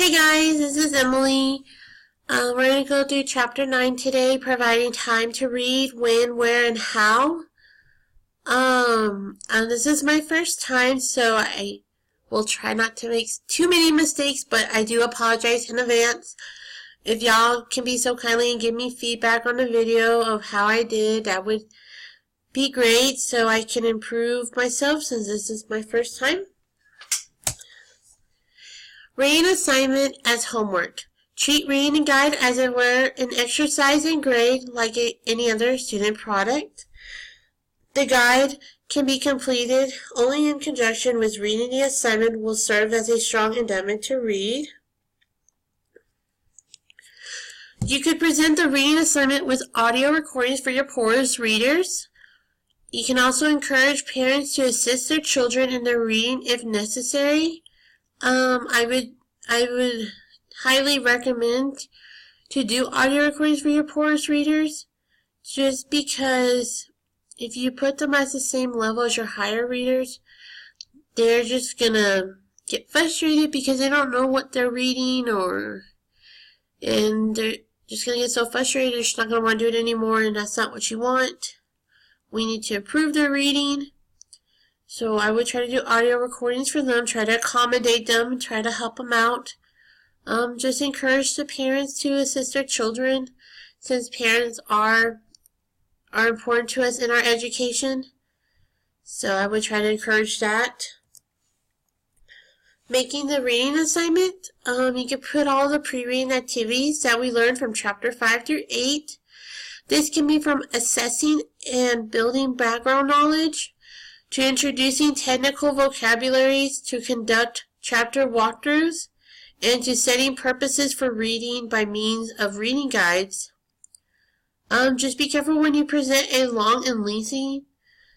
Hey guys, this is Emily. We're going to go through Chapter 9 today, providing time to read, when, where, and how. And this is my first time, so I will try not to make too many mistakes, but I do apologize in advance. If y'all can be so kindly and give me feedback on the video of how I did, that would be great, so I can improve myself since this is my first time. Reading assignment as homework. Treat reading guide as it were an exercise and grade like any other student product. The guide can be completed only in conjunction with reading. The assignment will serve as a strong endowment to read. You could present the reading assignment with audio recordings for your poorest readers. You can also encourage parents to assist their children in their reading if necessary. I would highly recommend to do audio recordings for your poorest readers, just because if you put them at the same level as your higher readers, they're just gonna get frustrated because they don't know what they're reading, and they're just gonna get so frustrated they're just not gonna want to do it anymore, and that's not what you want. We need to improve their reading. So I would try to do audio recordings for them, try to accommodate them, try to help them out. Just encourage the parents to assist their children, since parents are important to us in our education. So I would try to encourage that. Making the reading assignment, you can put all the pre-reading activities that we learned from chapter 5 through 8. This can be from assessing and building background knowledge, to introducing technical vocabularies, to conduct chapter walkthroughs, and to setting purposes for reading by means of reading guides. Just be careful when you present a long and lengthy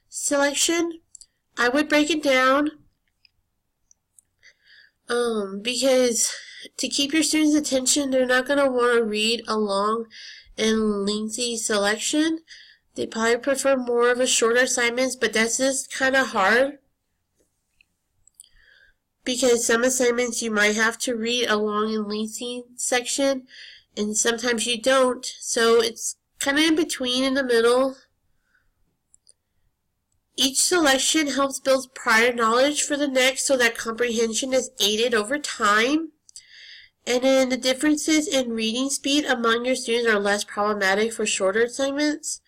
selection. I would break it down because to keep your students' attention, they're not going to want to read a long and lengthy selection. They probably prefer more of a shorter assignments, but that's just kind of hard because some assignments you might have to read a long and lengthy section, and sometimes you don't, so it's kind of in between, in the middle. Each selection helps build prior knowledge for the next so that comprehension is aided over time. And then the differences in reading speed among your students are less problematic for shorter assignments.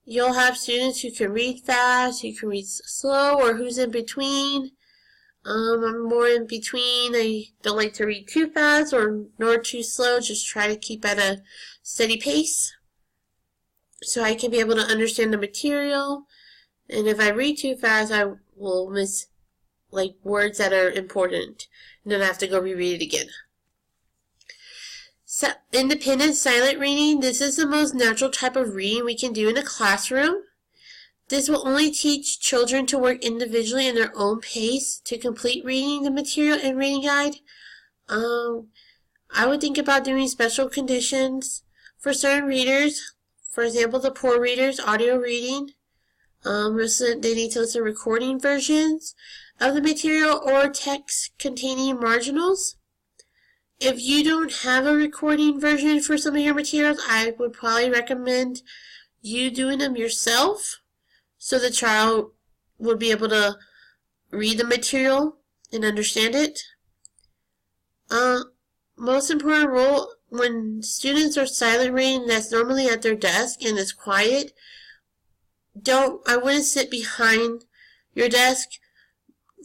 You'll have students who can read fast, who can read slow, or who's in between. I'm more in between. I don't like to read too fast nor too slow. Just try to keep at a steady pace so I can be able to understand the material. And if I read too fast, I will miss words that are important, and then I have to go reread it again. So, independent silent reading. This is the most natural type of reading we can do in a classroom. This will only teach children to work individually in their own pace to complete reading the material and reading guide. I would think about doing special conditions for certain readers. For example, the poor readers, audio reading. They need to listen to recording versions of the material or text containing marginals. If you don't have a recording version for some of your materials, I would probably recommend you doing them yourself so the child would be able to read the material and understand it. Most important rule, when students are silent reading, that's normally at their desk and it's quiet, I wouldn't sit behind your desk.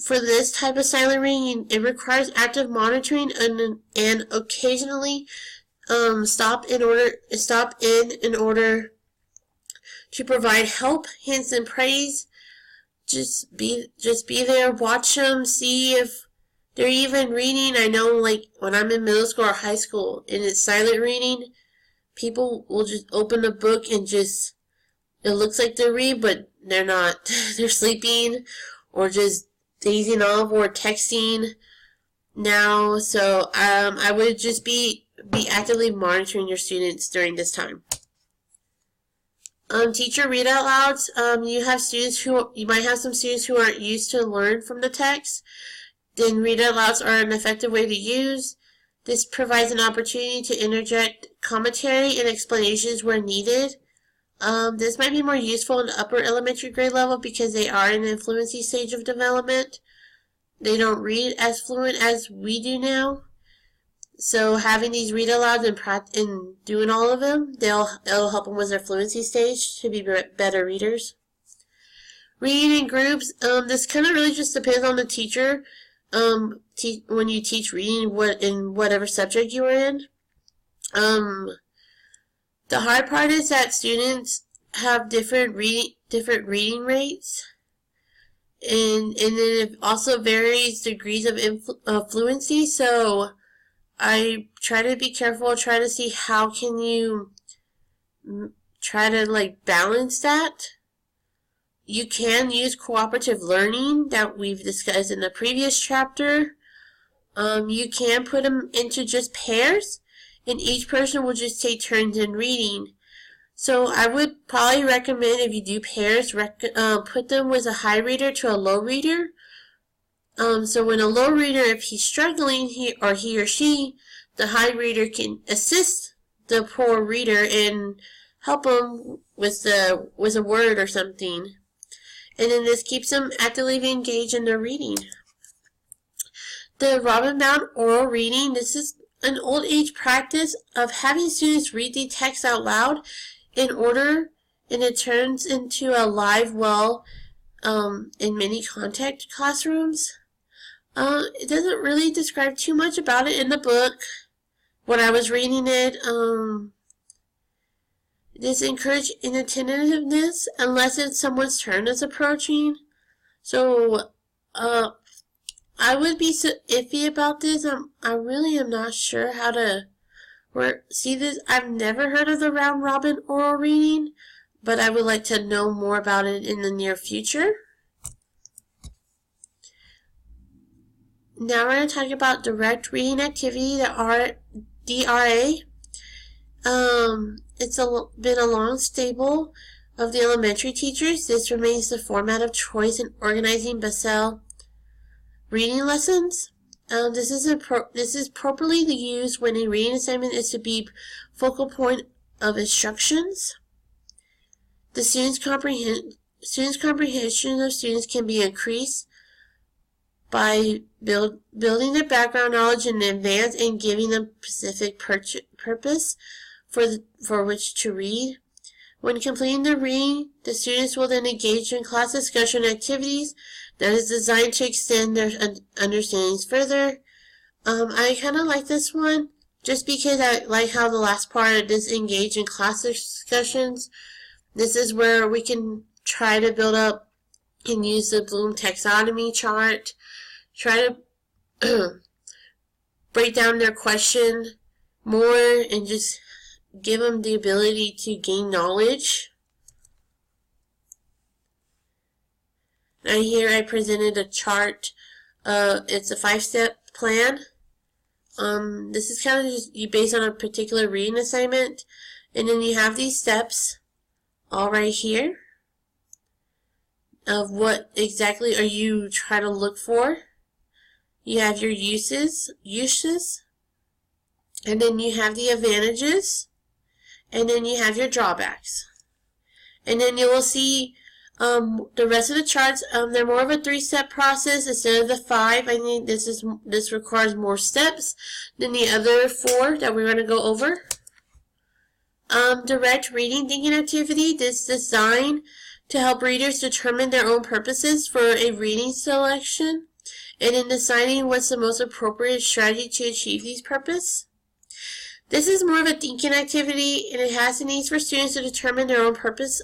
For this type of silent reading, it requires active monitoring and occasionally stop in order to provide help, hints, and praise. Just be there, watch them, see if they're even reading. I know, when I'm in middle school or high school and it's silent reading, people will just open a book and it looks like they're reading, but they're not. They're sleeping or just dazing off or texting now. So I would just be actively monitoring your students during this time. Teacher read out louds. You might have some students who aren't used to learn from the text. Then read out louds are an effective way to use. This provides an opportunity to interject commentary and explanations where needed. This might be more useful in the upper elementary grade level because they are in the fluency stage of development. They don't read as fluent as we do now. So having these read alouds and doing all of them, it'll help them with their fluency stage to be better readers. Reading in groups, this kind of really just depends on the teacher. When you teach reading in whatever subject you are in. The hard part is that students have different reading rates, and then it also varies degrees of fluency. So I try to be careful, try to see how can you try to balance that. You can use cooperative learning that we've discussed in the previous chapter. You can put them into just pairs, and each person will just take turns in reading. So I would probably recommend, if you do pairs, put them with a high reader to a low reader. So when a low reader, if he's struggling, he or she, the high reader can assist the poor reader and help him with a word or something. And then this keeps them actively engaged in their reading. The Robin-bound oral reading, this is an old age practice of having students read the text out loud in order, and it turns into a live well in many contact classrooms. It doesn't really describe too much about it in the book. When I was reading it, this encourages inattentiveness unless it's someone's turn is approaching. So, I would be so iffy about this. I really am not sure how to see this. I've never heard of the round robin oral reading, but I would like to know more about it in the near future. Now we're going to talk about direct reading activity, the DRA. It's been a long staple of the elementary teachers. This remains the format of choice in organizing Basel reading lessons. This is properly used when a reading assignment is to be focal point of instructions. The students' comprehension of students can be increased by building their background knowledge in advance and giving them specific purpose for which to read. When completing the reading, the students will then engage in class discussion activities that is designed to extend their understandings further. I kind of like this one just because I like how the last part is engage in class discussions. This is where we can try to build up and use the Bloom taxonomy chart, try to break down their question more and just give them the ability to gain knowledge. Now here I presented a chart. It's a 5-step plan. This is kind of just based on a particular reading assignment. And then you have these steps all right here of what exactly are you trying to look for. You have your uses, and then you have the advantages, and then you have your drawbacks. And then you will see the rest of the charts, they're more of a 3-step process instead of the 5. I think this requires more steps than the other 4 that we're going to go over. Direct reading thinking activity. This is designed to help readers determine their own purposes for a reading selection and in deciding what's the most appropriate strategy to achieve these purposes. This is more of a thinking activity, and it has the needs for students to determine their own purpose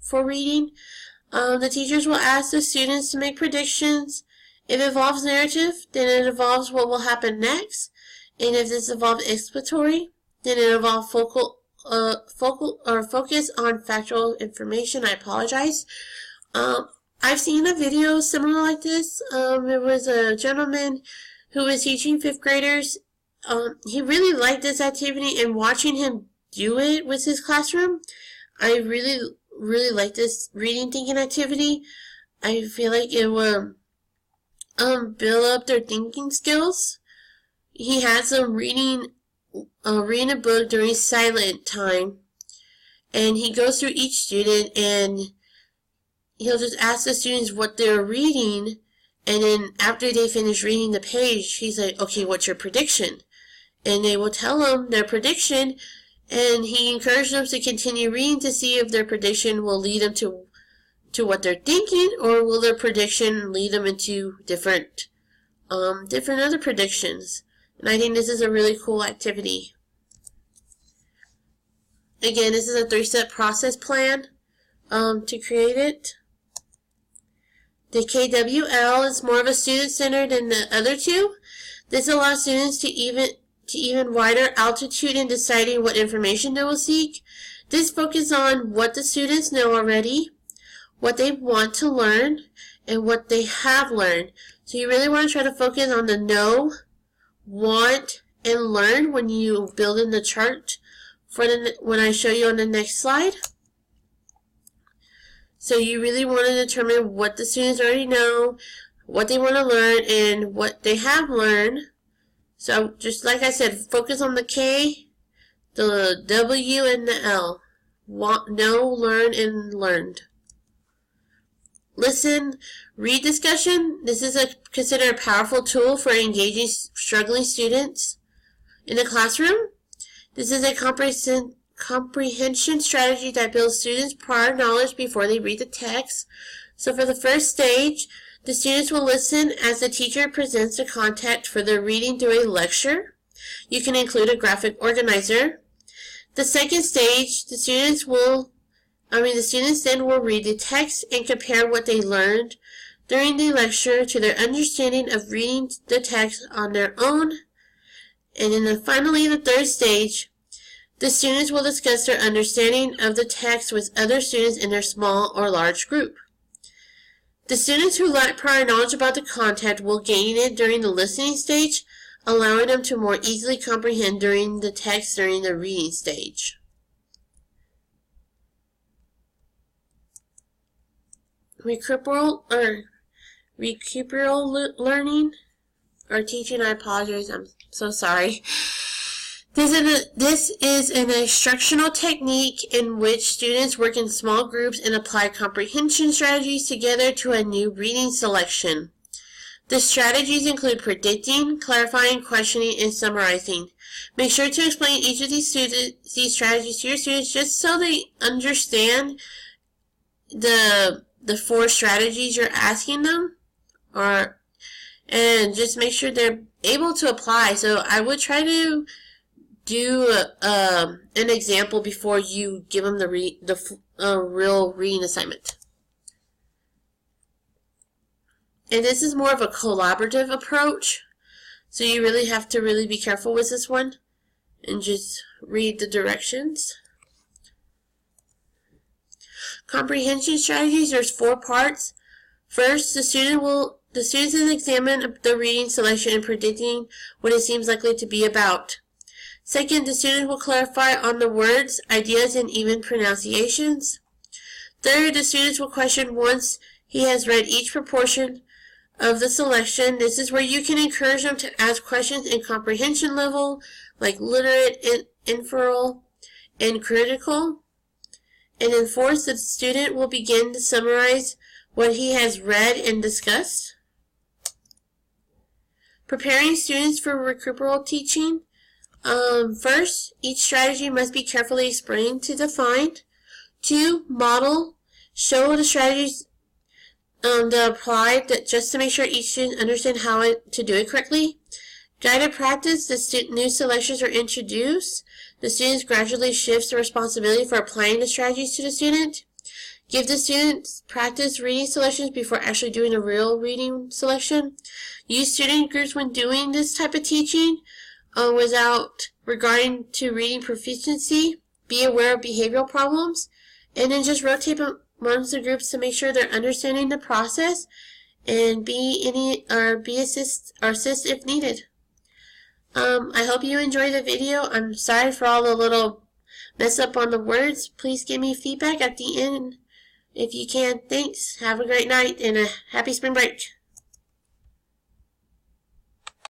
for reading. The teachers will ask the students to make predictions. If it involves narrative, then it involves what will happen next. And if this involves exploratory, then it involves focus on factual information. I apologize. I've seen a video similar like this. It was a gentleman who was teaching 5th graders. He really liked this activity, and watching him do it with his classroom, I really like this reading thinking activity. I feel like it will build up their thinking skills. he has them reading a book during silent time, and he goes through each student and he'll just ask the students what they're reading, and then after they finish reading the page, he's like, okay, what's your prediction? And they will tell him their prediction, and he encourages them to continue reading to see if their prediction will lead them to what they're thinking, or will their prediction lead them into different other predictions. And I think this is a really cool activity. Again, this is a 3-step process plan to create it. The KWL is more of a student-centered than the other two. This allows students to even wider altitude in deciding what information they will seek. This focuses on what the students know already, what they want to learn, and what they have learned. So you really want to try to focus on the know, want, and learn when you build in the chart for when I show you on the next slide. So you really want to determine what the students already know, what they want to learn, and what they have learned. So just like I said, focus on the K, the W, and the L. Want, know, learn, and learned. Listen, read discussion. This is considered a powerful tool for engaging struggling students in the classroom. This is a comprehension strategy that builds students' prior knowledge before they read the text. So for the first stage, the students will listen as the teacher presents the content for their reading through a lecture. You can include a graphic organizer. The second stage, the students then will read the text and compare what they learned during the lecture to their understanding of reading the text on their own. And then finally, the third stage, the students will discuss their understanding of the text with other students in their small or large group. The students who lack prior knowledge about the content will gain it during the listening stage, allowing them to more easily comprehend during the text during the reading stage. Recuperal learning or teaching, I apologize, I'm so sorry. This is an instructional technique in which students work in small groups and apply comprehension strategies together to a new reading selection. The strategies include predicting, clarifying, questioning, and summarizing. Make sure to explain each of these strategies to your students just so they understand the 4 strategies you're asking them, and just make sure they're able to apply. So I would try to do an example before you give them the real reading assignment. And this is more of a collaborative approach, so you really have to be careful with this one and just read the directions. Comprehension strategies, there's 4 parts. First, the students will examine the reading selection and predicting what it seems likely to be about. Second, the student will clarify on the words, ideas, and even pronunciations. Third, the students will question once he has read each proportion of the selection. This is where you can encourage them to ask questions in comprehension level, like literate, inferral, and critical. And then fourth, the student will begin to summarize what he has read and discussed. Preparing students for recuperal teaching. First, each strategy must be carefully explained to define. 2, model. Show the strategies to apply just to make sure each student understands how to do it correctly. Guided practice. The new selections are introduced. The students gradually shifts the responsibility for applying the strategies to the student. Give the students practice reading selections before actually doing a real reading selection. Use student groups when doing this type of teaching without regarding to reading proficiency. Be aware of behavioral problems. And then just rotate amongst the groups to make sure they're understanding the process and assist if needed. I hope you enjoyed the video. I'm sorry for all the little mess up on the words. Please give me feedback at the end if you can. Thanks. Have a great night and a happy spring break.